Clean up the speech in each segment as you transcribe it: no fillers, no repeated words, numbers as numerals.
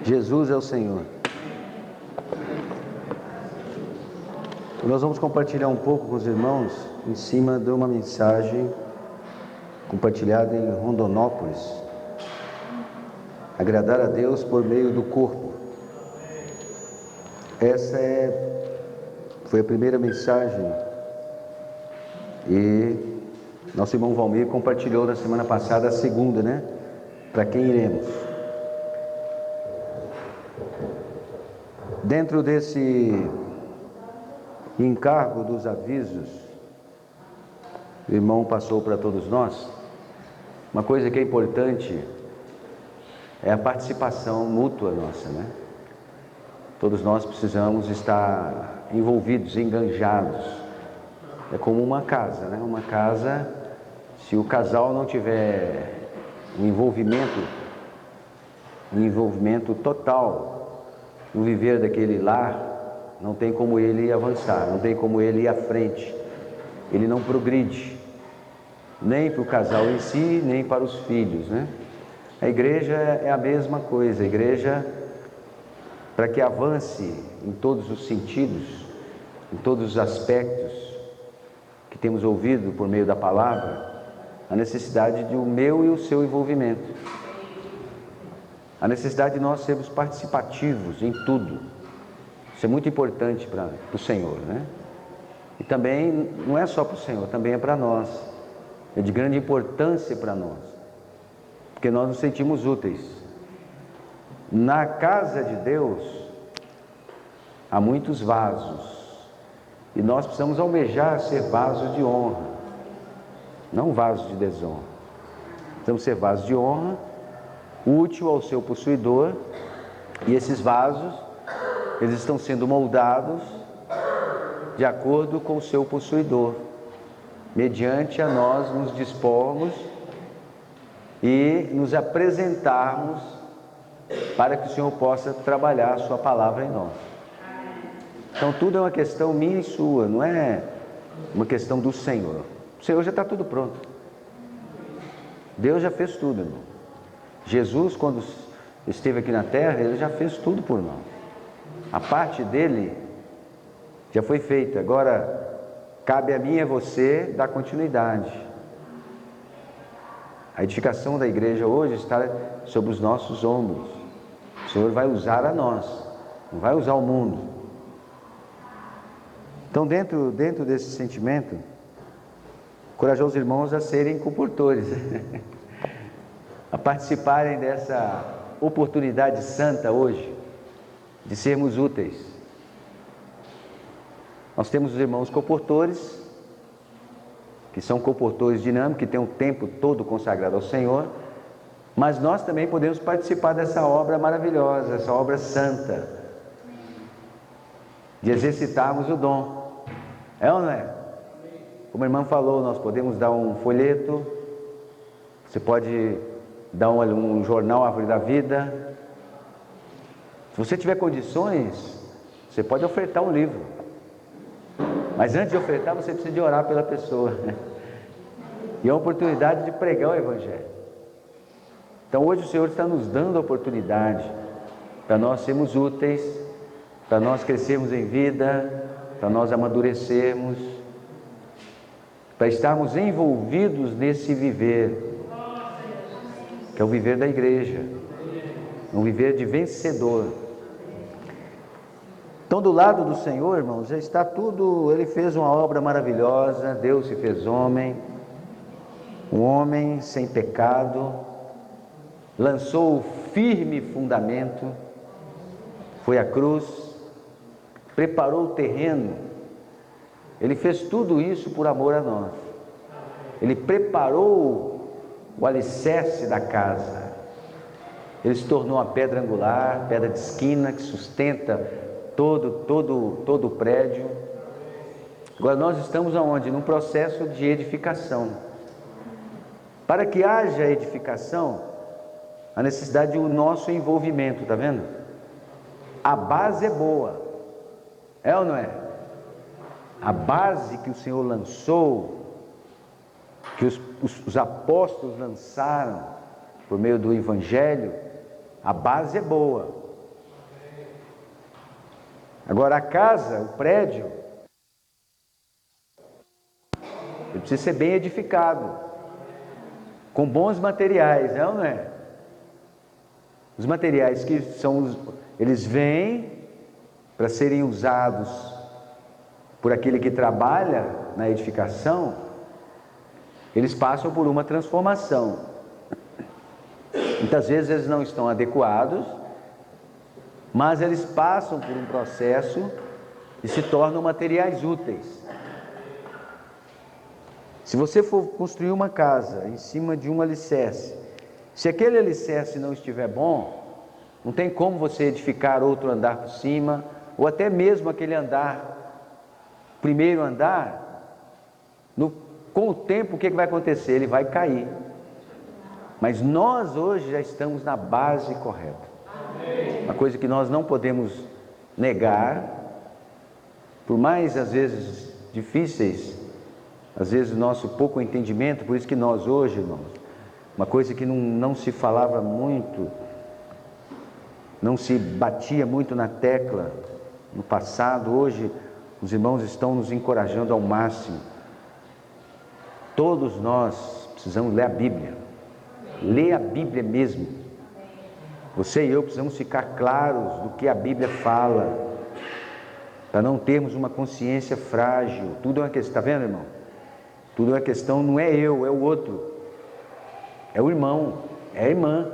Jesus é o Senhor. Nós vamos compartilhar um pouco com os irmãos em cima de uma mensagem compartilhada em Rondonópolis. Agradar a Deus por meio do corpo. Essa foi a primeira mensagem e nosso irmão Valmir compartilhou na semana passada a segunda, né? Para quem iremos? Dentro desse encargo dos avisos, o irmão passou para todos nós. Uma coisa que é importante é a participação mútua nossa, né? Todos nós precisamos estar envolvidos, enganjados. É como uma casa, né? Uma casa, se o casal não tiver um envolvimento total no viver daquele lar, não tem como ele avançar, não tem como ele ir à frente. Ele não progride, nem para o casal em si, nem para os filhos, né? A igreja é a mesma coisa. A igreja, para que avance em todos os sentidos, em todos os aspectos que temos ouvido por meio da palavra, a necessidade de o meu e o seu envolvimento, a necessidade de nós sermos participativos em tudo. Isso é muito importante para o Senhor, né? E também não é só para o Senhor, também é para nós. É de grande importância para nós, porque nós nos sentimos úteis. Na casa de Deus há muitos vasos, e nós precisamos almejar ser vasos de honra, não vasos de desonra. Precisamos ser vasos de honra, útil ao seu possuidor, e esses vasos, eles estão sendo moldados de acordo com o seu possuidor, mediante a nós nos dispormos e nos apresentarmos para que o Senhor possa trabalhar a sua palavra em nós. Então tudo é uma questão minha e sua, não é uma questão do Senhor. O Senhor já está tudo pronto. Deus já fez tudo, irmão. Jesus, quando esteve aqui na terra, ele já fez tudo por nós. A parte dele já foi feita. Agora cabe a mim e a você dar continuidade. A edificação da igreja hoje está sobre os nossos ombros. O Senhor vai usar a nós, não vai usar o mundo. Então, dentro desse sentimento, encorajar os irmãos a serem comportores, a participarem dessa oportunidade santa hoje, de sermos úteis. Nós temos os irmãos comportores, que são comportores dinâmicos, que têm o tempo todo consagrado ao Senhor, mas nós também podemos participar dessa obra maravilhosa, essa obra santa, de exercitarmos o dom. É ou não é? Como a irmã falou, nós podemos dar um folheto, você pode dar um jornal Árvore da Vida. Se você tiver condições, você pode ofertar um livro. Mas antes de ofertar, você precisa de orar pela pessoa. E é uma oportunidade de pregar o Evangelho. Então hoje o Senhor está nos dando a oportunidade para nós sermos úteis, para nós crescermos em vida, para nós amadurecermos, para estarmos envolvidos nesse viver, que é o viver da igreja, um viver de vencedor. Então, do lado do Senhor, irmãos, já está tudo. Ele fez uma obra maravilhosa. Deus se fez homem, um homem sem pecado, lançou o firme fundamento, foi à cruz, preparou o terreno. Ele fez tudo isso por amor a nós. Ele preparou o alicerce da casa. Ele se tornou a pedra angular, pedra de esquina que sustenta todo o prédio. Agora nós estamos aonde? Num processo de edificação. Para que haja edificação, a necessidade do nosso envolvimento, está vendo? A base é boa, é ou não é? A base que o Senhor lançou, que os apóstolos lançaram, por meio do Evangelho, a base é boa. Agora a casa, o prédio, ele precisa ser bem edificado, com bons materiais, não é? Os materiais que eles vêm para serem usados por aquele que trabalha na edificação, eles passam por uma transformação. Muitas vezes eles não estão adequados, mas eles passam por um processo e se tornam materiais úteis. Se você for construir uma casa em cima de um alicerce, se aquele alicerce não estiver bom, não tem como você edificar outro andar por cima, ou até mesmo aquele andar, primeiro andar, com o tempo o que vai acontecer? Ele vai cair. Mas nós hoje já estamos na base correta. Uma coisa que nós não podemos negar, por mais às vezes difíceis, às vezes o nosso pouco entendimento, por isso que nós hoje, irmãos, uma coisa que não se falava muito, não se batia muito na tecla no passado, hoje os irmãos estão nos encorajando ao máximo. Todos nós precisamos ler a Bíblia, ler a Bíblia mesmo. Você e eu precisamos ficar claros do que a Bíblia fala, para não termos uma consciência frágil. Tudo é uma questão, está vendo, irmão? Tudo é uma questão, não é eu, é o outro, é o irmão, é a irmã.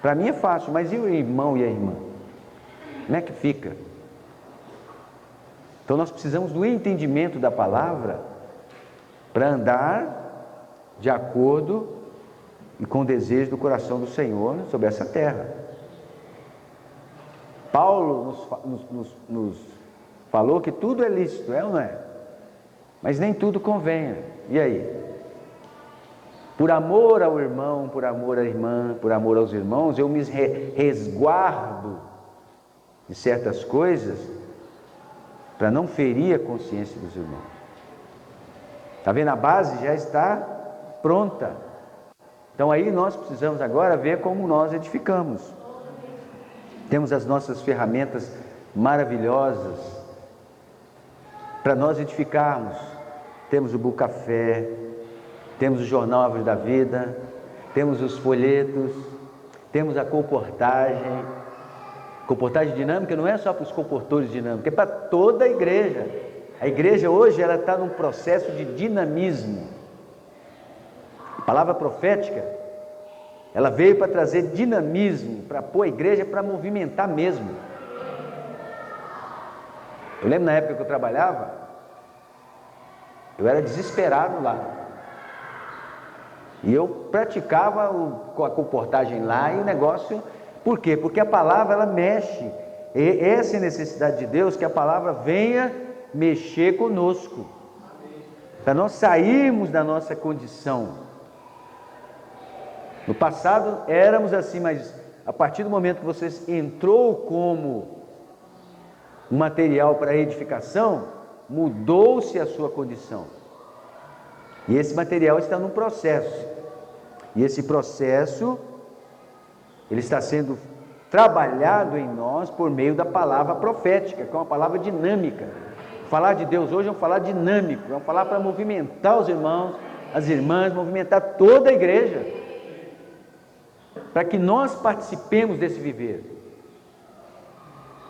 Para mim é fácil, mas e o irmão e a irmã? Como é que fica? Então nós precisamos do entendimento da palavra para andar de acordo e com o desejo do coração do Senhor sobre essa terra. Paulo nos falou que tudo é lícito, é ou não é? Mas nem tudo convém. E aí? Por amor ao irmão, por amor à irmã, por amor aos irmãos, eu me resguardo de certas coisas para não ferir a consciência dos irmãos. Está vendo? A base já está pronta. Então aí nós precisamos agora ver como nós edificamos. Temos as nossas ferramentas maravilhosas para nós edificarmos. Temos o Bucafé, temos o Jornal Árvore da Vida, temos os folhetos, temos a comportagem. Comportagem dinâmica não é só para os comportores dinâmicos, é para toda a igreja. A igreja hoje ela está num processo de dinamismo. A palavra profética, ela veio para trazer dinamismo, para pôr a igreja para movimentar mesmo. Eu lembro na época que eu trabalhava, eu era desesperado lá. E eu praticava a comportagem lá e o negócio... Por quê? Porque a palavra ela mexe. E essa é a necessidade de Deus, que a palavra venha mexer conosco, para nós sairmos da nossa condição. No passado éramos assim, mas a partir do momento que você entrou como um material para edificação, mudou-se a sua condição. E esse material está no processo. E esse processo, ele está sendo trabalhado em nós por meio da palavra profética, que é uma palavra dinâmica. Falar de Deus hoje é um falar dinâmico, é um falar para movimentar os irmãos, as irmãs, movimentar toda a igreja, para que nós participemos desse viver.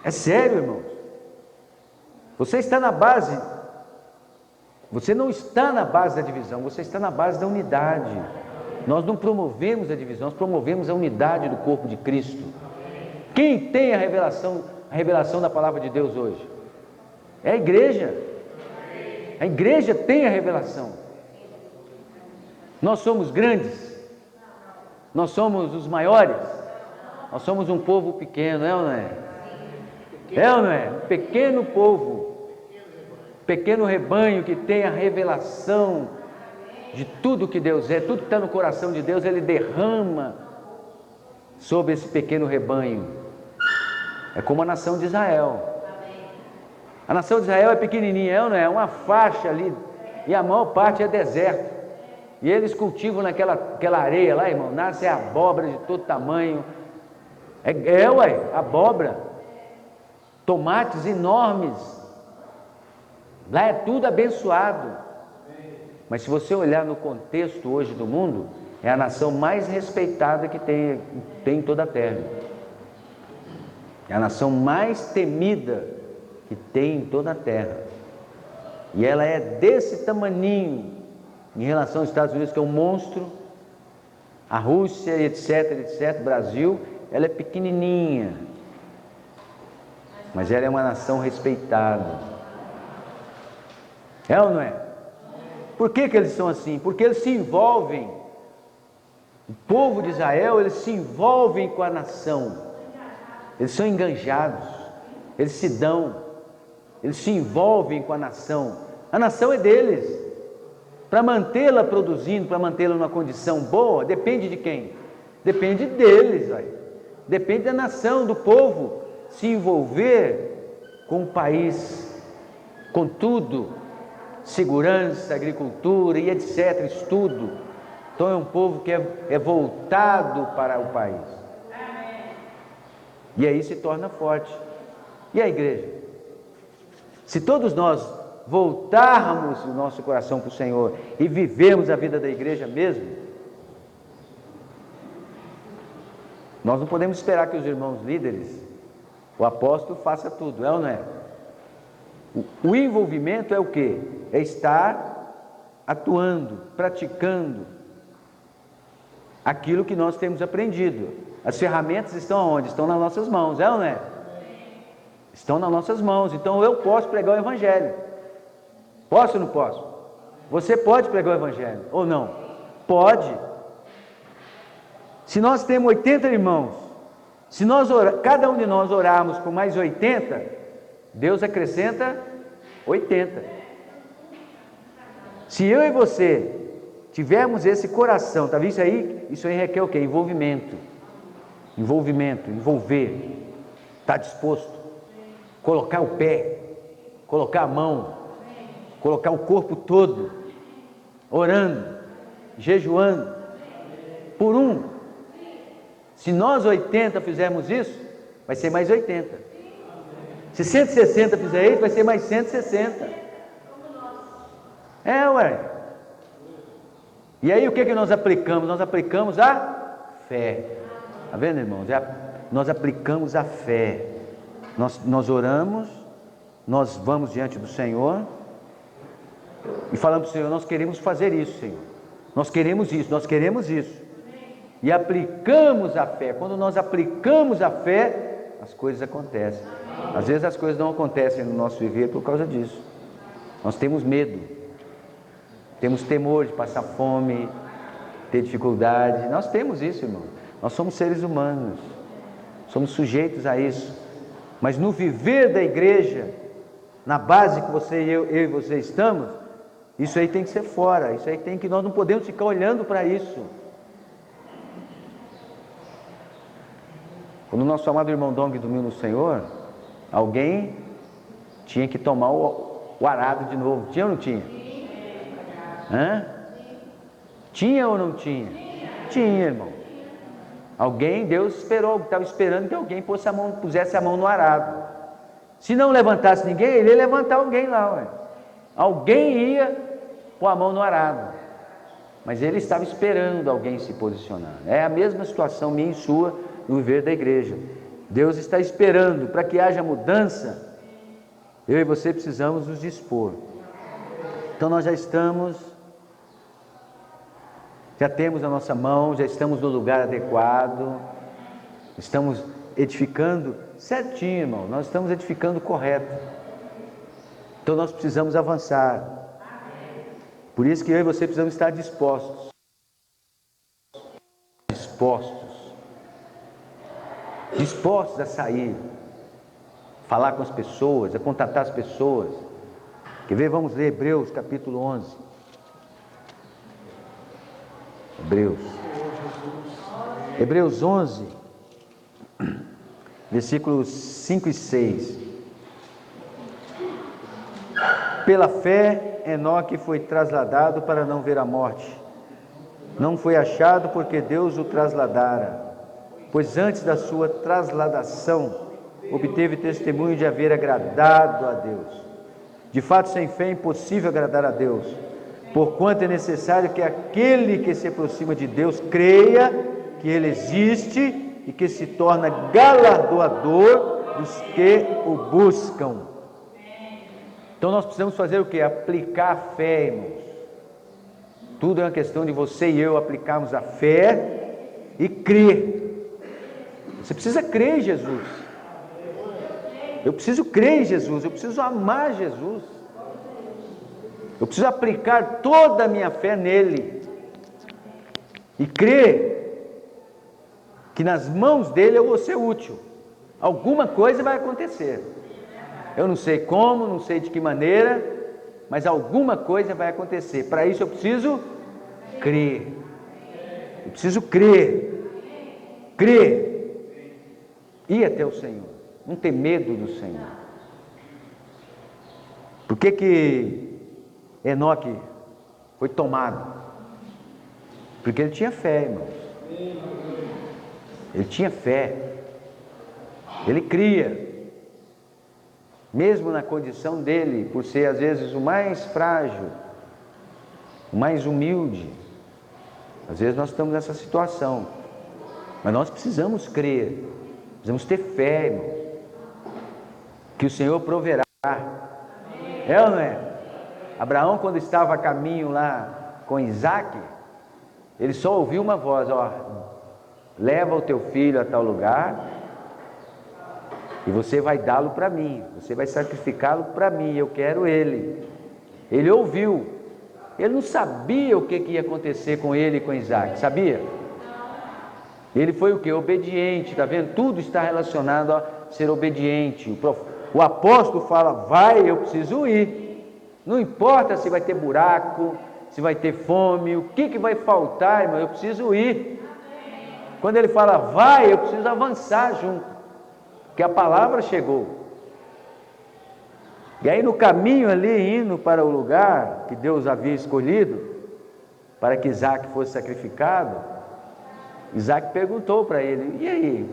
É sério, irmãos. Você está na base, você não está na base da divisão, você está na base da unidade. Nós não promovemos a divisão, nós promovemos a unidade do corpo de Cristo. Quem tem a revelação da palavra de Deus hoje? É a igreja. A igreja tem a revelação. Nós somos grandes, nós somos os maiores, nós somos um povo pequeno, é ou não é? É ou não é? Um pequeno povo, pequeno rebanho que tem a revelação de tudo que Deus é, tudo que está no coração de Deus, Ele derrama sobre esse pequeno rebanho. É como a nação de Israel. A nação de Israel é pequenininha, é ou não é? É uma faixa ali, e a maior parte é deserto. E eles cultivam aquela areia lá, irmão, nasce abóbora de todo tamanho. Abóbora. Tomates enormes. Lá é tudo abençoado. Mas se você olhar no contexto hoje do mundo, é a nação mais respeitada que tem em toda a terra. É a nação mais temida que tem em toda a terra. E ela é desse tamaninho em relação aos Estados Unidos, que é um monstro. A Rússia, etc, Brasil, ela é pequenininha. Mas ela é uma nação respeitada. É ou não é? Por que eles são assim? Porque eles se envolvem. O povo de Israel, eles se envolvem com a nação. Eles são enganjados. Eles se dão. Eles se envolvem com a nação. A nação é deles. Para mantê-la produzindo, para mantê-la numa condição boa, depende de quem? Depende deles. Depende da nação, do povo se envolver com o país, com tudo. Segurança, agricultura e etc, estudo. Então é um povo que é voltado para o país. E aí se torna forte. E a igreja? Se todos nós voltarmos o nosso coração para o Senhor e vivermos a vida da igreja mesmo, nós não podemos esperar que os irmãos líderes, o apóstolo, faça tudo, é ou não é? O envolvimento é o quê? É estar atuando, praticando aquilo que nós temos aprendido. As ferramentas estão aonde? Estão nas nossas mãos, é ou não é? Estão nas nossas mãos. Então eu posso pregar o Evangelho. Posso ou não posso? Você pode pregar o Evangelho ou não? Pode. Se nós temos 80 irmãos, se cada um de nós orarmos por mais 80, Deus acrescenta 80. Se eu e você tivermos esse coração, tá vendo isso aí? Isso aí requer o quê? Envolvimento, envolver, estar disposto, colocar o pé, colocar a mão, colocar o corpo todo, orando, jejuando, por um. Se nós 80 fizermos isso, vai ser mais 80. Se 160 fizer isso, vai ser mais 160. E aí o que nós aplicamos? Nós aplicamos a fé. Está vendo, irmãos? Nós aplicamos a fé. Nós oramos, nós vamos diante do Senhor e falamos para o Senhor: nós queremos fazer isso, Senhor. Nós queremos isso, nós queremos isso. E aplicamos a fé. Quando nós aplicamos a fé, as coisas acontecem. Às vezes as coisas não acontecem no nosso viver por causa disso. Nós temos medo, temos temor de passar fome, ter dificuldade. Nós temos isso, irmão. Nós somos seres humanos, somos sujeitos a isso. Mas no viver da igreja, na base que eu e você estamos, isso aí tem que ser fora. Isso aí nós não podemos ficar olhando para isso. Quando o nosso amado irmão Dong dormiu no Senhor, alguém tinha que tomar o arado de novo. Tinha ou não tinha? Tinha ou não tinha? Tinha, irmão. Deus estava esperando que alguém pusesse a mão no arado. Se não levantasse ninguém, ele ia levantar alguém lá. Alguém ia pôr a mão no arado. Mas ele estava esperando alguém se posicionar. É a mesma situação minha e sua no viver da igreja. Deus está esperando para que haja mudança. Eu e você precisamos nos dispor. Então nós já temos a nossa mão, já estamos no lugar adequado, estamos edificando certinho, irmão, nós estamos edificando correto. Então nós precisamos avançar. Por isso que eu e você precisamos estar dispostos a sair, falar com as pessoas, a contatar as pessoas. Quer ver? Vamos ler Hebreus capítulo 11. Hebreus 11, versículos 5 e 6. Pela fé, Enoque foi trasladado para não ver a morte, Não foi achado porque Deus o trasladara, pois antes da sua trasladação obteve testemunho de haver agradado a Deus. De fato, sem fé é impossível agradar a Deus, porquanto é necessário que aquele que se aproxima de Deus creia que Ele existe e que se torna galardoador dos que o buscam. Então nós precisamos fazer o quê? Aplicar a fé, irmãos. Tudo é uma questão de você e eu aplicarmos a fé e crer. Você precisa crer em Jesus. Eu preciso crer em Jesus, eu preciso amar Jesus. Eu preciso aplicar toda a minha fé nele. E crer que nas mãos dele eu vou ser útil. Alguma coisa vai acontecer. Eu não sei como, não sei de que maneira, mas alguma coisa vai acontecer. Para isso eu preciso crer. Eu preciso crer. Crer. Ir até o Senhor. Não ter medo do Senhor. Por que Enoque foi tomado? Porque ele tinha fé, irmãos. Ele tinha fé. Ele cria. Mesmo na condição dele, por ser às vezes o mais frágil, o mais humilde. Às vezes nós estamos nessa situação. Mas nós precisamos crer. Precisamos ter fé, irmãos. Que o Senhor proverá. É ou não é? Abraão, quando estava a caminho lá com Isaac, ele só ouviu uma voz: ó, leva o teu filho a tal lugar e você vai dá-lo para mim, você vai sacrificá-lo para mim, eu quero ele. Ele ouviu. Ele não sabia o que ia acontecer com ele e com Isaac, sabia? Ele foi o que? Obediente, está vendo? Tudo está relacionado a ser obediente. O apóstolo fala: vai, eu preciso ir. Não importa se vai ter buraco, se vai ter fome, o que vai faltar, irmão, eu preciso ir. Quando ele fala vai, eu preciso avançar junto, porque a palavra chegou. E aí no caminho ali, indo para o lugar que Deus havia escolhido, para que Isaac fosse sacrificado, Isaac perguntou para ele: e aí,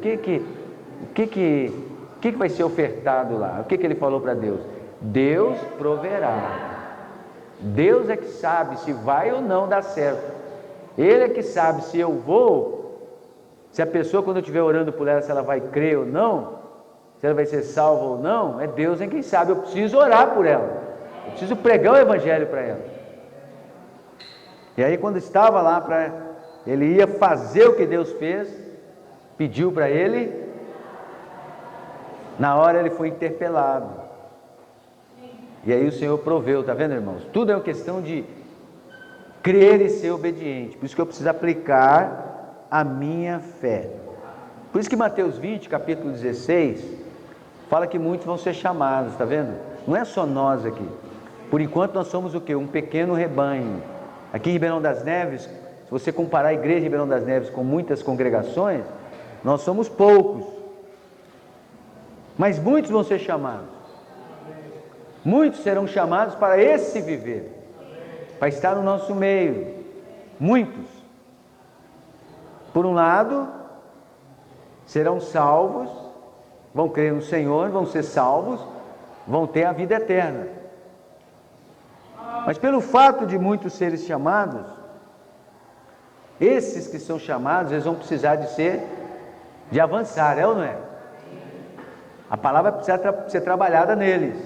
o que vai ser ofertado lá? O que ele falou para Deus? Deus proverá. Deus é que sabe se vai ou não dar certo. Ele é que sabe se eu vou, se a pessoa, quando eu estiver orando por ela, se ela vai crer ou não, se ela vai ser salva ou não. É Deus quem sabe. Eu preciso orar por ela, eu preciso pregar o evangelho para ela. E aí, quando estava lá, ele ia fazer o que Deus fez, pediu para ele. Na hora ele foi interpelado. E aí o Senhor proveu, está vendo, irmãos? Tudo é uma questão de crer e ser obediente. Por isso que eu preciso aplicar a minha fé. Por isso que Mateus 20, capítulo 16, fala que muitos vão ser chamados, está vendo? Não é só nós aqui. Por enquanto nós somos o quê? Um pequeno rebanho. Aqui em Ribeirão das Neves, se você comparar a igreja de Ribeirão das Neves com muitas congregações, nós somos poucos. Mas muitos vão ser chamados. Muitos serão chamados para esse viver, para estar no nosso meio. Muitos. Por um lado, serão salvos, vão crer no Senhor, vão ser salvos, vão ter a vida eterna. Mas pelo fato de muitos serem chamados, esses que são chamados, eles vão precisar de avançar, é ou não é? A palavra precisa ser trabalhada neles.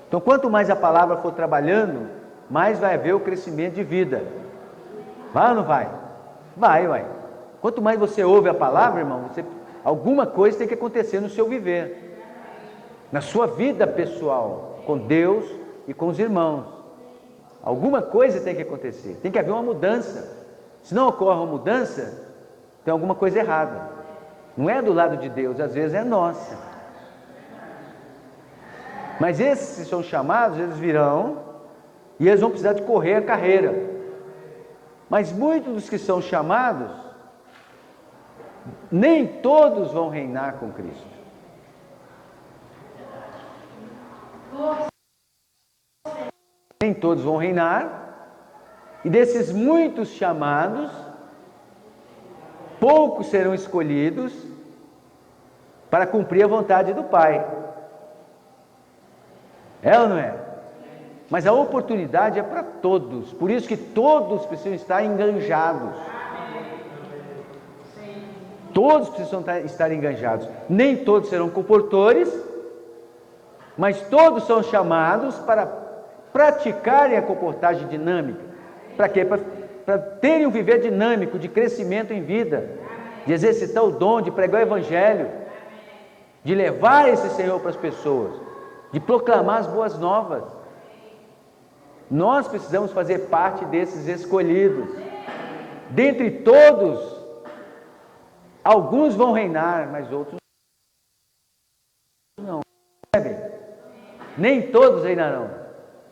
Então, quanto mais a palavra for trabalhando, mais vai haver o crescimento de vida. Vai ou não vai? Vai. Quanto mais você ouve a palavra, irmão, alguma coisa tem que acontecer no seu viver, na sua vida pessoal, com Deus e com os irmãos. Alguma coisa tem que acontecer, tem que haver uma mudança. Se não ocorre uma mudança, tem alguma coisa errada. Não é do lado de Deus, às vezes é nossa. Mas esses que são chamados, eles virão e eles vão precisar de correr a carreira. Mas muitos dos que são chamados, nem todos vão reinar com Cristo. Nem todos vão reinar, E desses muitos chamados, poucos serão escolhidos para cumprir a vontade do Pai. É ou não é? Mas a oportunidade é para todos, por isso que todos precisam estar enganjados. Todos precisam estar enganjados. Nem todos serão comportores, mas todos são chamados para praticarem a comportagem dinâmica. Para quê? Para terem um viver dinâmico, de crescimento em vida, de exercitar o dom, de pregar o Evangelho, de levar esse Senhor para as pessoas, de proclamar as boas novas. Nós precisamos fazer parte desses escolhidos. Dentre todos, alguns vão reinar, mas outros não. Nem todos reinarão.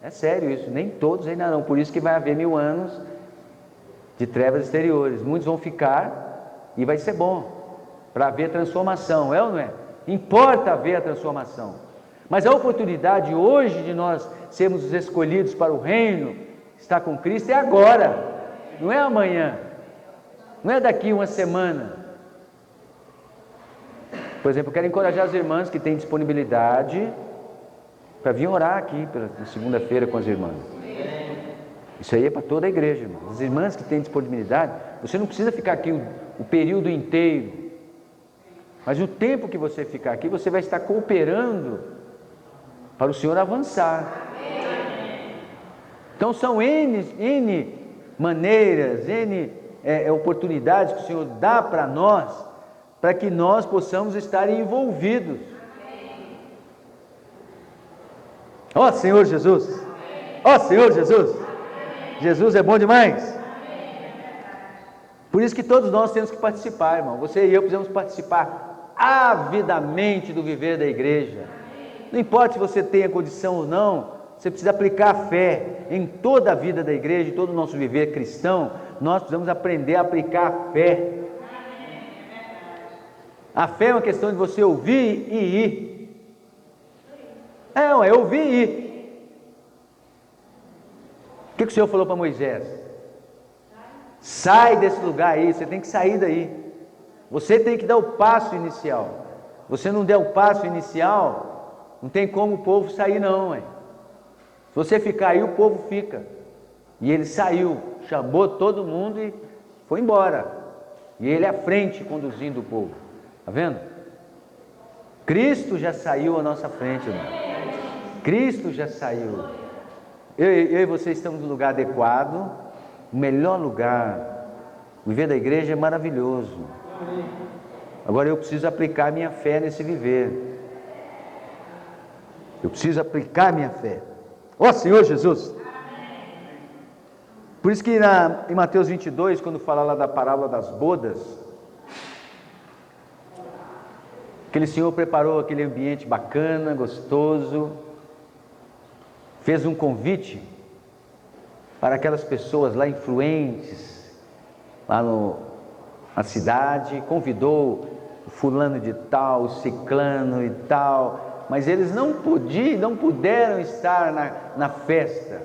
É sério isso, nem todos reinarão. Por isso que vai haver 1000 anos de trevas exteriores. Muitos vão ficar e vai ser bom para haver transformação, é ou não é? Importa haver a transformação. Mas a oportunidade hoje de nós sermos os escolhidos para o reino, estar com Cristo, é agora, não é amanhã, não é daqui uma semana. Por exemplo, eu quero encorajar as irmãs que têm disponibilidade para vir orar aqui na segunda-feira com as irmãs. Isso aí é para toda a igreja, irmão. As irmãs que têm disponibilidade, você não precisa ficar aqui o período inteiro, mas o tempo que você ficar aqui, você vai estar cooperando para o Senhor avançar. Então são N maneiras, N oportunidades que o Senhor dá para nós, para que nós possamos estar envolvidos. Ó Senhor Jesus! Ó Senhor Jesus! Jesus é bom demais! Por isso que todos nós temos que participar, irmão. Você e eu precisamos participar avidamente do viver da igreja. Não importa se você tem a condição ou não, você precisa aplicar a fé em toda a vida da igreja, em todo o nosso viver cristão. Nós precisamos aprender a aplicar a fé. A fé é uma questão de você ouvir e ir. É ouvir e ir. O que o Senhor falou para Moisés? Sai desse lugar aí, você tem que sair daí. Você tem que dar o passo inicial. Você não der o passo inicial, não tem como o povo sair não, hein? Se você ficar aí, o povo fica. E ele saiu, chamou todo mundo e foi embora. E ele à frente, conduzindo o povo. Está vendo? Cristo já saiu à nossa frente, irmão. Cristo já saiu. Eu e você estamos no lugar adequado, o melhor lugar. O viver da igreja é maravilhoso. Agora eu preciso aplicar minha fé nesse viver. Eu preciso aplicar minha fé. Ó Senhor Jesus! Por isso que em Mateus 22, quando fala lá da parábola das bodas, aquele Senhor preparou aquele ambiente bacana, gostoso, fez um convite para aquelas pessoas lá influentes, lá na cidade, convidou o fulano de tal, o ciclano e tal, mas eles não puderam estar na festa,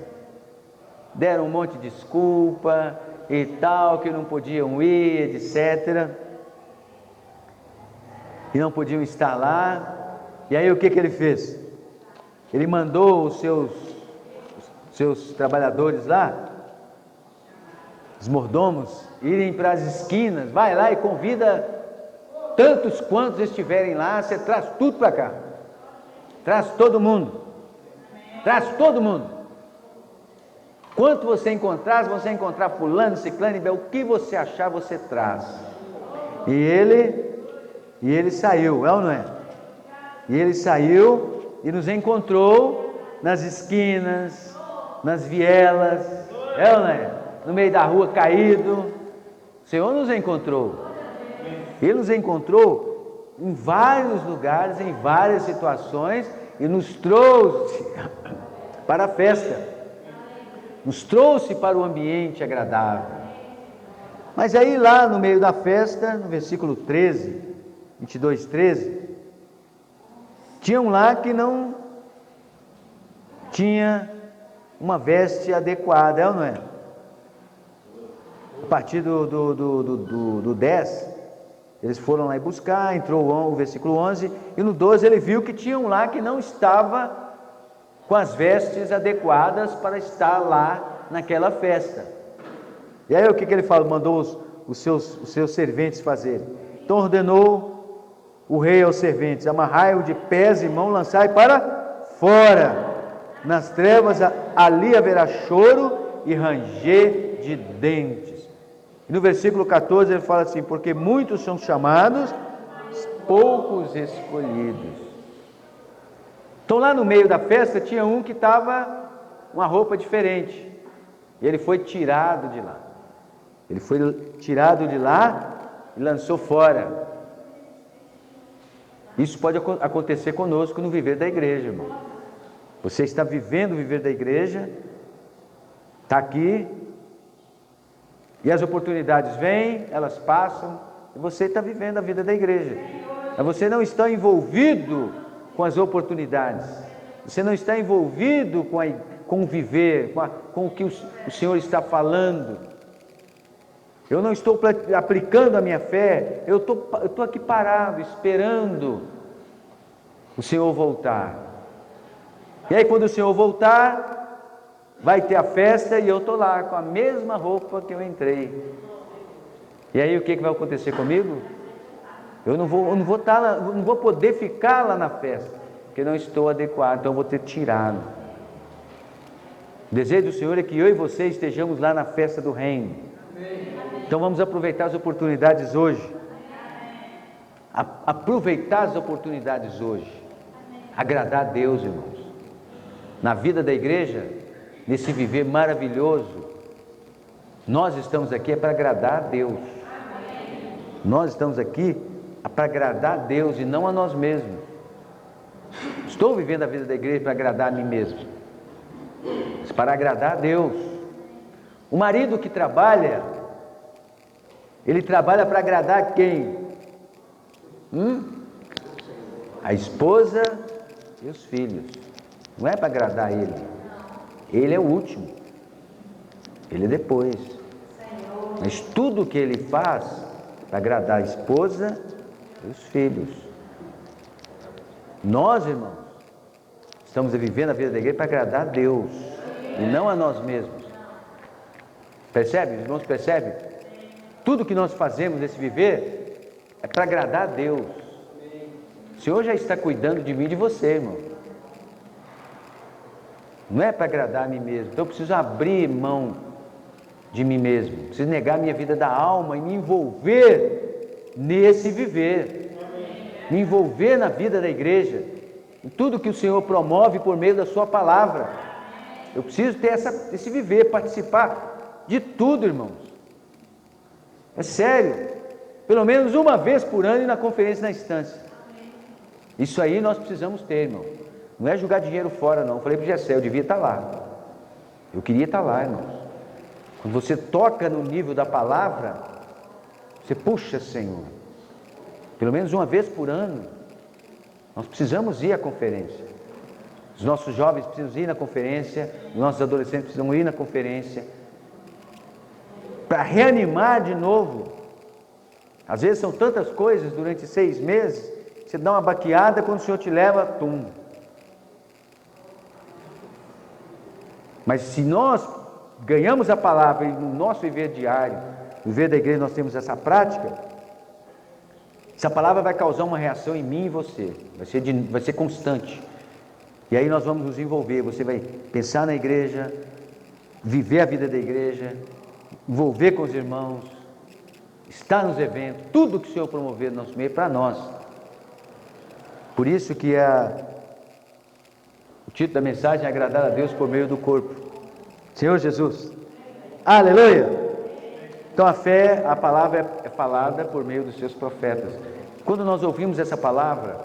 deram um monte de desculpa e tal, que não podiam ir, etc, e não podiam estar lá. E aí o que ele fez? Ele mandou os seus trabalhadores lá, os mordomos, irem para as esquinas. Vai lá e convida tantos quantos estiverem lá, você traz tudo para cá, traz todo mundo, quanto você encontrar, se você encontrar fulano, ciclano, o que você achar, você traz. E ele saiu, é ou não é? E ele saiu e nos encontrou nas esquinas, nas vielas, é ou não é? No meio da rua caído. O Senhor nos encontrou. Ele nos encontrou em vários lugares, em várias situações, e nos trouxe para a festa, nos trouxe para o ambiente agradável. Mas aí lá no meio da festa, no versículo 13, 22, 13, tinha um lá que não tinha uma veste adequada, é ou não é? partir do 10, eles foram lá e buscar, entrou o versículo 11, e no 12 ele viu que tinha um lá que não estava com as vestes adequadas para estar lá naquela festa. E aí o que ele fala? Mandou os seus serventes fazerem. Então ordenou o rei aos serventes: amarrai-o de pés e mãos, lançai para fora, nas trevas, ali haverá choro e ranger de dentes. E no versículo 14 ele fala assim: porque muitos são chamados, poucos escolhidos. Então lá no meio da festa tinha um que estava uma roupa diferente, e ele foi tirado de lá. Ele foi tirado de lá e lançou fora. Isso pode acontecer conosco no viver da igreja, irmão. Você está vivendo o viver da igreja, está aqui, e as oportunidades vêm, elas passam, e você está vivendo a vida da igreja. Mas você não está envolvido com as oportunidades, você não está envolvido com o viver, com o que o Senhor está falando. Eu não estou aplicando a minha fé, eu estou aqui parado, esperando o Senhor voltar. E aí quando o Senhor voltar, vai ter a festa e eu estou lá com a mesma roupa que eu entrei. E aí o que vai acontecer comigo? Eu não vou poder ficar lá na festa, porque não estou adequado, então eu vou ter tirado. O desejo do Senhor é que eu e você estejamos lá na festa do reino. Então vamos aproveitar as oportunidades hoje. Aproveitar as oportunidades hoje. Agradar a Deus, irmãos. Na vida da igreja, nesse viver maravilhoso, nós estamos aqui para agradar a Deus. Nós estamos aqui para agradar a Deus e não a nós mesmos. Estou vivendo a vida da igreja para agradar a mim mesmo, mas para agradar a Deus. O marido que trabalha, ele trabalha para agradar quem? A esposa e os filhos. Não é para agradar ele. Ele é o último. Ele é depois. Mas tudo que ele faz para agradar a esposa e os filhos. Nós, irmãos, estamos vivendo a vida da igreja para agradar a Deus e não a nós mesmos. Percebe? Os irmãos percebem? Tudo que nós fazemos nesse viver é para agradar a Deus. O Senhor já está cuidando de mim e de você, irmão. Não é para agradar a mim mesmo. Então eu preciso abrir mão de mim mesmo. Preciso negar a minha vida da alma e me envolver nesse viver. Me envolver na vida da igreja, em tudo que o Senhor promove por meio da sua palavra. Eu preciso ter esse viver, participar de tudo, irmãos. É sério. Pelo menos uma vez por ano ir na conferência na instância. Isso aí nós precisamos ter, irmão. Não é jogar dinheiro fora, não. Eu falei para o Gessé, eu devia estar lá. Eu queria estar lá, irmãos. Quando você toca no nível da palavra, você puxa, Senhor. Pelo menos uma vez por ano, nós precisamos ir à conferência. Os nossos jovens precisam ir na conferência, os nossos adolescentes precisam ir na conferência, para reanimar de novo. Às vezes são tantas coisas durante 6 meses, você dá uma baqueada, quando o Senhor te leva, tum. Mas se nós ganhamos a palavra e no nosso viver diário, no viver da igreja nós temos essa prática, essa palavra vai causar uma reação em mim e você, vai ser constante. E aí nós vamos nos envolver, você vai pensar na igreja, viver a vida da igreja, envolver com os irmãos, estar nos eventos, tudo que o Senhor promover no nosso meio para nós. Por isso que o título da mensagem é agradar a Deus por meio do corpo. Senhor Jesus, aleluia! Então a palavra é falada por meio dos seus profetas. Quando nós ouvimos essa palavra,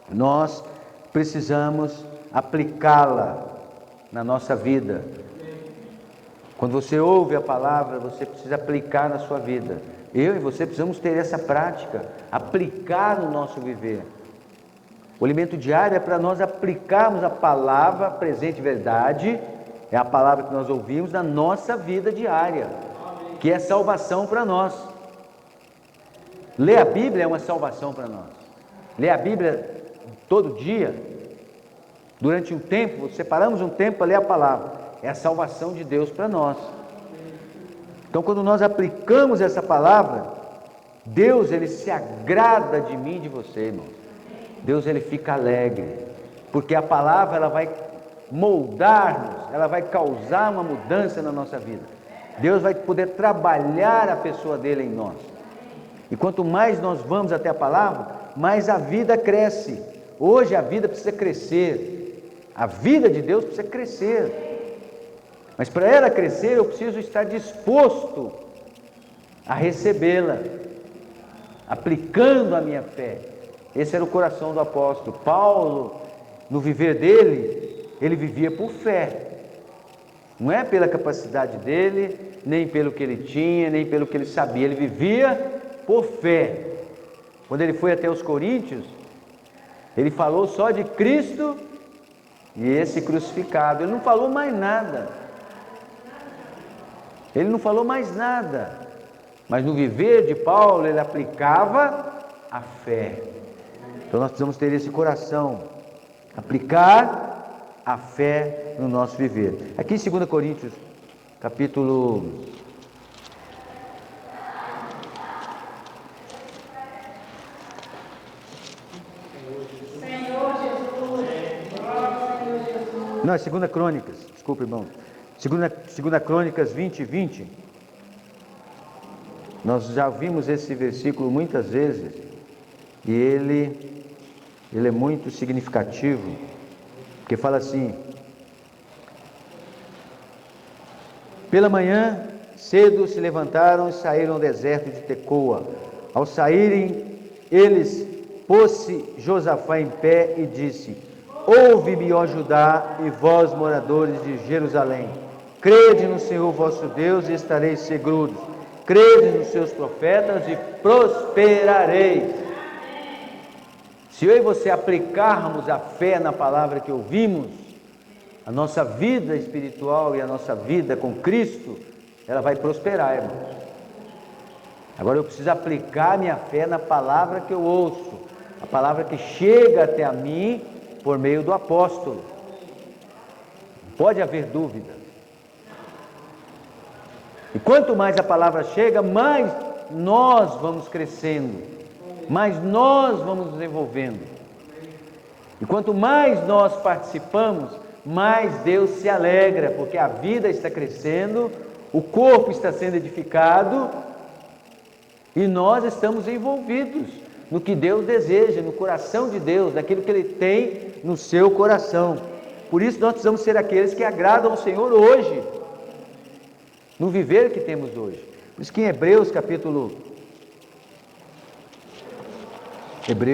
nós precisamos aplicá-la na nossa vida. Quando você ouve a palavra, você precisa aplicar na sua vida. Eu e você precisamos ter essa prática, aplicar no nosso viver. O alimento diário é para nós aplicarmos a palavra presente verdade, é a palavra que nós ouvimos na nossa vida diária. que é salvação para nós. Ler a Bíblia é uma salvação para nós. Ler a Bíblia todo dia, durante um tempo, separamos um tempo para ler a palavra, é a salvação de Deus para nós. Então, quando nós aplicamos essa palavra, Deus, Ele se agrada de mim e de você, irmão. Deus, Ele fica alegre, porque a palavra, ela vai moldar-nos, ela vai causar uma mudança na nossa vida. Deus vai poder trabalhar a pessoa dele em nós. E quanto mais nós vamos até a palavra, mais a vida cresce. Hoje a vida precisa crescer. A vida de Deus precisa crescer. Mas para ela crescer, eu preciso estar disposto a recebê-la, aplicando a minha fé. Esse era o coração do apóstolo. Paulo, no viver dele, ele vivia por fé. Não é pela capacidade dele, nem pelo que ele tinha, nem pelo que ele sabia. Ele vivia por fé. Quando ele foi até os Coríntios, ele falou só de Cristo e esse crucificado. Ele não falou mais nada. Ele não falou mais nada. Mas no viver de Paulo, ele aplicava a fé. Então nós precisamos ter esse coração, aplicar a fé no nosso viver. Aqui em 2 Coríntios, capítulo 2 Crônicas, desculpa, irmão. 2 Crônicas 20:20. Nós já vimos esse versículo muitas vezes e ele é muito significativo, porque fala assim: pela manhã, cedo se levantaram e saíram ao deserto de Tecoa. Ao saírem, eles pôs-se Josafá em pé e disse: ouve-me, ó Judá, e vós, moradores de Jerusalém, crede no Senhor vosso Deus e estareis seguros. Crede nos seus profetas e prosperareis. Se eu e você aplicarmos a fé na palavra que ouvimos, a nossa vida espiritual e a nossa vida com Cristo, ela vai prosperar, irmãos. Agora eu preciso aplicar minha fé na palavra que eu ouço, a palavra que chega até a mim por meio do apóstolo. Pode haver dúvida. E quanto mais a palavra chega, mais nós vamos crescendo, mais nós vamos nos envolvendo. E quanto mais nós participamos, mais Deus se alegra, porque a vida está crescendo, o corpo está sendo edificado e nós estamos envolvidos no que Deus deseja, no coração de Deus, naquilo que Ele tem no seu coração. Por isso nós precisamos ser aqueles que agradam ao Senhor hoje, no viver que temos hoje. Por isso que em Hebreus capítulo 11,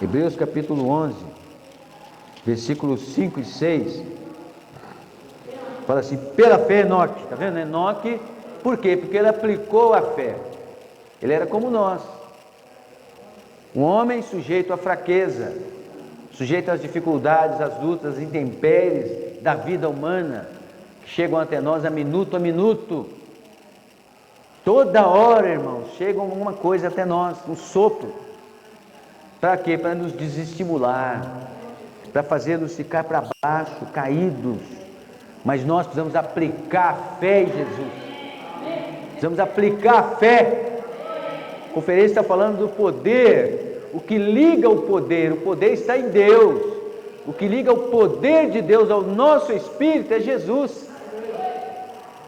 Hebreus capítulo 11, versículos 5 e 6, fala assim: pela fé Enoque, está vendo? Enoque, por quê? Porque ele aplicou a fé. Ele era como nós, um homem sujeito à fraqueza, sujeito às dificuldades, às lutas, às intempéries da vida humana, que chegam até nós a minuto. Toda hora, irmãos, chega alguma coisa até nós, um sopro. Para quê? Para nos desestimular, para fazer-nos ficar para baixo, caídos. Mas nós precisamos aplicar a fé em Jesus. Precisamos aplicar a fé. A conferência está falando do poder. O que liga o poder está em Deus. O que liga o poder de Deus ao nosso espírito é Jesus.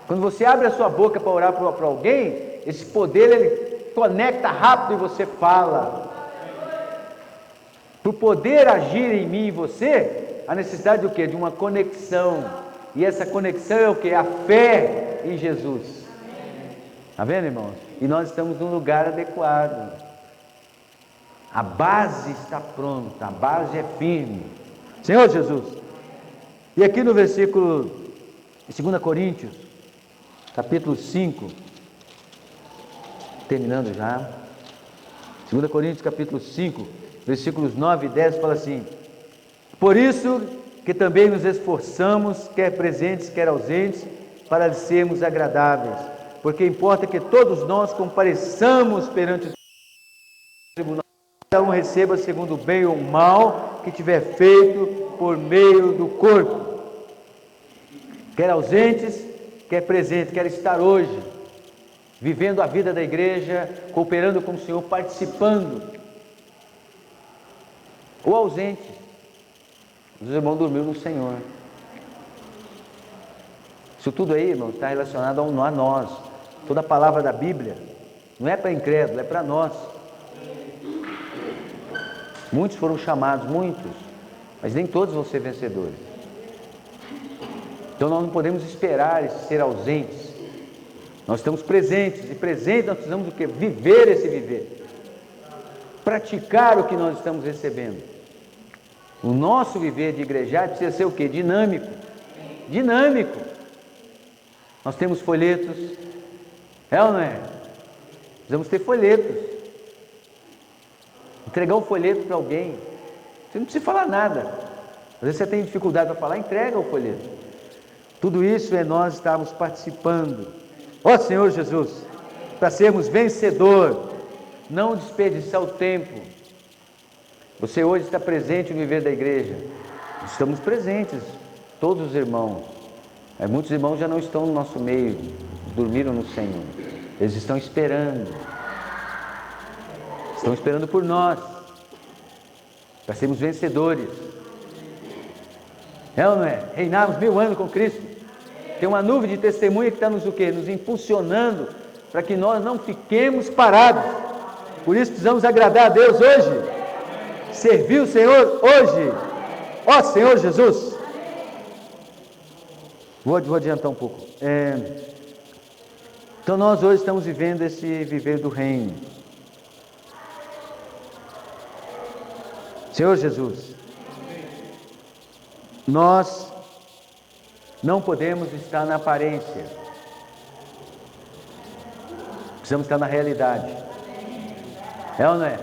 Quando você abre a sua boca para orar para alguém, esse poder ele conecta rápido e você fala. Para o poder agir em mim e você, a necessidade do quê? De uma conexão. E essa conexão é o quê? A fé em Jesus. Está vendo, irmãos? E nós estamos num lugar adequado. A base está pronta, a base é firme. Senhor Jesus. E aqui no versículo, em 2 Coríntios, capítulo 5, terminando já. 2 Coríntios, capítulo 5, versículos 9 e 10, fala assim: por isso que também nos esforçamos, quer presentes, quer ausentes, para lhe sermos agradáveis, porque importa que todos nós compareçamos perante o tribunal, cada um receba segundo o bem ou o mal que tiver feito por meio do corpo, quer ausentes, quer presentes, quer estar hoje, vivendo a vida da igreja, cooperando com o Senhor, participando, ou ausente, os irmãos dormiram no Senhor. Isso tudo aí, irmão, está relacionado a nós. Toda a palavra da Bíblia não é para incrédulo, é para nós. Muitos foram chamados, muitos, mas nem todos vão ser vencedores. Então nós não podemos esperar ser ausentes. Nós estamos presentes, e presentes nós precisamos do quê? Viver esse viver. Praticar o que nós estamos recebendo. O nosso viver de igreja precisa ser o quê? Dinâmico. Dinâmico. Nós temos folhetos. É ou não é? Precisamos ter folhetos. Entregar um folheto para alguém. Você não precisa falar nada. Às vezes você tem dificuldade para falar, entrega o folheto. Tudo isso é nós estarmos participando. Ó Senhor Jesus, para sermos vencedor, não desperdiçar o tempo. Você hoje está presente no viver da igreja. Estamos presentes, todos os irmãos. Muitos irmãos já não estão no nosso meio, dormiram no Senhor. Eles estão esperando. Estão esperando por nós, para sermos vencedores. É ou não é? Reinarmos 1000 anos com Cristo. Tem uma nuvem de testemunha que está nos o quê? Nos impulsionando para que nós não fiquemos parados. Por isso precisamos agradar a Deus hoje. Servir o Senhor hoje. Ó Senhor Jesus. Vou adiantar um pouco. Então nós hoje estamos vivendo esse viver do reino. Senhor Jesus, nós não podemos estar na aparência. Precisamos estar na realidade. É ou não é?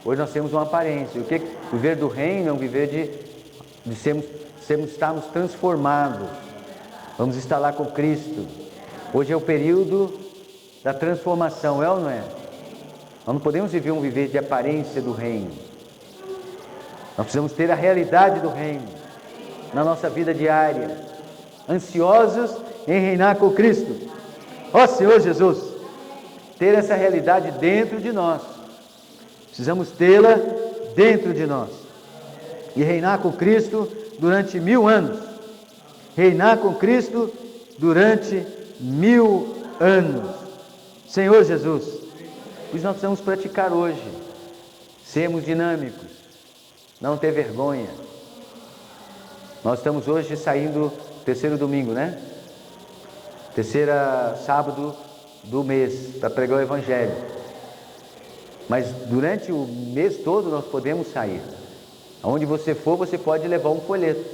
Hoje nós temos uma aparência. O que viver do reino é um viver de estarmos transformados. Vamos estar lá com Cristo. Hoje é o período da transformação, é ou não é? Nós não podemos viver um viver de aparência do reino. Nós precisamos ter a realidade do reino na nossa vida diária, ansiosos em reinar com Cristo. Ó Senhor Jesus, ter essa realidade dentro de nós. Precisamos tê-la dentro de nós e reinar com Cristo durante 1000 anos. Reinar com Cristo durante 1000 anos. Senhor Jesus, isso nós precisamos praticar hoje. Sermos dinâmicos, não ter vergonha. Nós estamos hoje saindo terceiro domingo, né? Terceira sábado do mês para pregar o Evangelho. Mas durante o mês todo nós podemos sair. Aonde você for, você pode levar um folheto,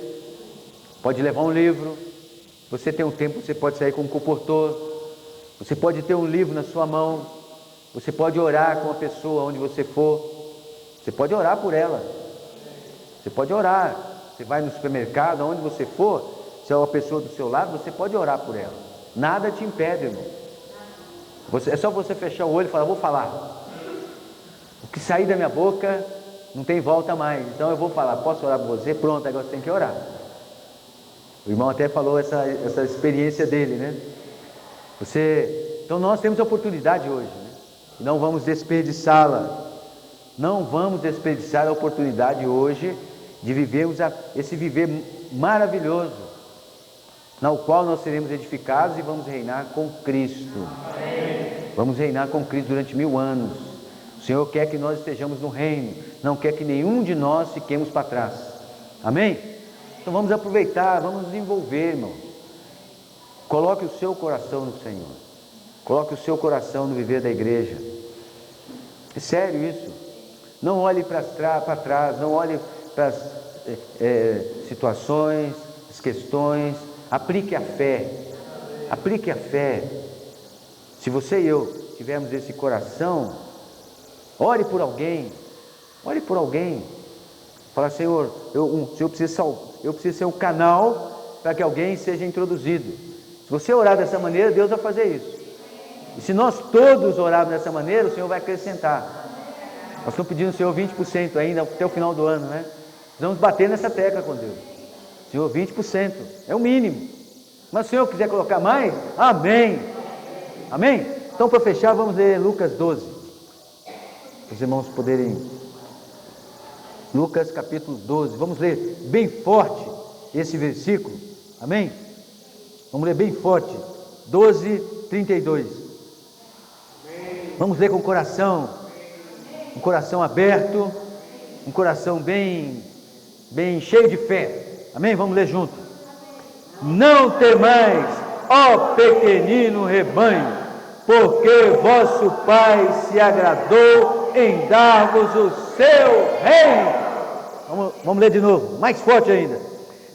pode levar um livro. Você tem um tempo, você pode sair com um comportor. Você pode ter um livro na sua mão. Você pode orar com a pessoa onde você for. Você pode orar por ela. Você pode orar. Você vai no supermercado, aonde você for, se é uma pessoa do seu lado, você pode orar por ela. Nada te impede, irmão. É só você fechar o olho e falar, vou falar. O que sair da minha boca não tem volta mais. Então eu vou falar, posso orar por você? Pronto, agora você tem que orar. O irmão até falou essa experiência dele, né? Então nós temos a oportunidade hoje, né? Não vamos desperdiçá-la. Não vamos desperdiçar a oportunidade hoje de vivermos esse viver maravilhoso, no qual nós seremos edificados e vamos reinar com Cristo. Vamos reinar com Cristo durante 1000 anos. O Senhor quer que nós estejamos no reino, não quer que nenhum de nós fiquemos para trás. Amém? Então vamos aproveitar, vamos nos envolver, irmão. Coloque o seu coração no Senhor. Coloque o seu coração no viver da igreja. É sério isso. Não olhe para trás, não olhe para as situações, as questões. Aplique a fé. Aplique a fé. Se você e eu tivermos esse coração, ore por alguém. Ore por alguém. Fala, Senhor, Senhor precisa eu preciso ser um canal para que alguém seja introduzido. Se você orar dessa maneira, Deus vai fazer isso. E se nós todos orarmos dessa maneira, o Senhor vai acrescentar. Nós estamos pedindo ao Senhor 20% ainda até o final do ano, né? Vamos bater nessa tecla com Deus. Senhor, 20%, é o mínimo. Mas se o Senhor quiser colocar mais, amém. Amém? Então, para fechar, vamos ler Lucas 12. Para os irmãos poderem... Lucas capítulo 12. Vamos ler bem forte esse versículo. Amém? Vamos ler bem forte. 12, 32. Vamos ler com o coração. Um coração aberto. Um coração bem cheio de fé. Amém? Vamos ler junto. Não temais, ó pequenino rebanho, porque vosso Pai se agradou em dar-vos o seu reino. Vamos ler de novo, mais forte ainda.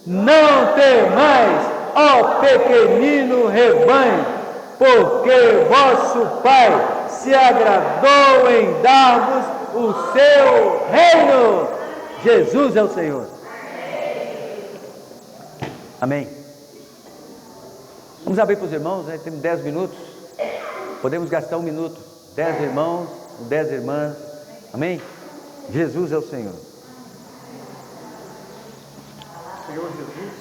Não temais, ó pequenino rebanho, porque vosso Pai se agradou em dar-vos o seu reino. Jesus é o Senhor. Amém. Vamos abrir para os irmãos, né? Temos 10 minutos. Podemos gastar 1 minuto. 10 irmãos, 10 irmãs. Amém? Jesus é o Senhor. Senhor Jesus.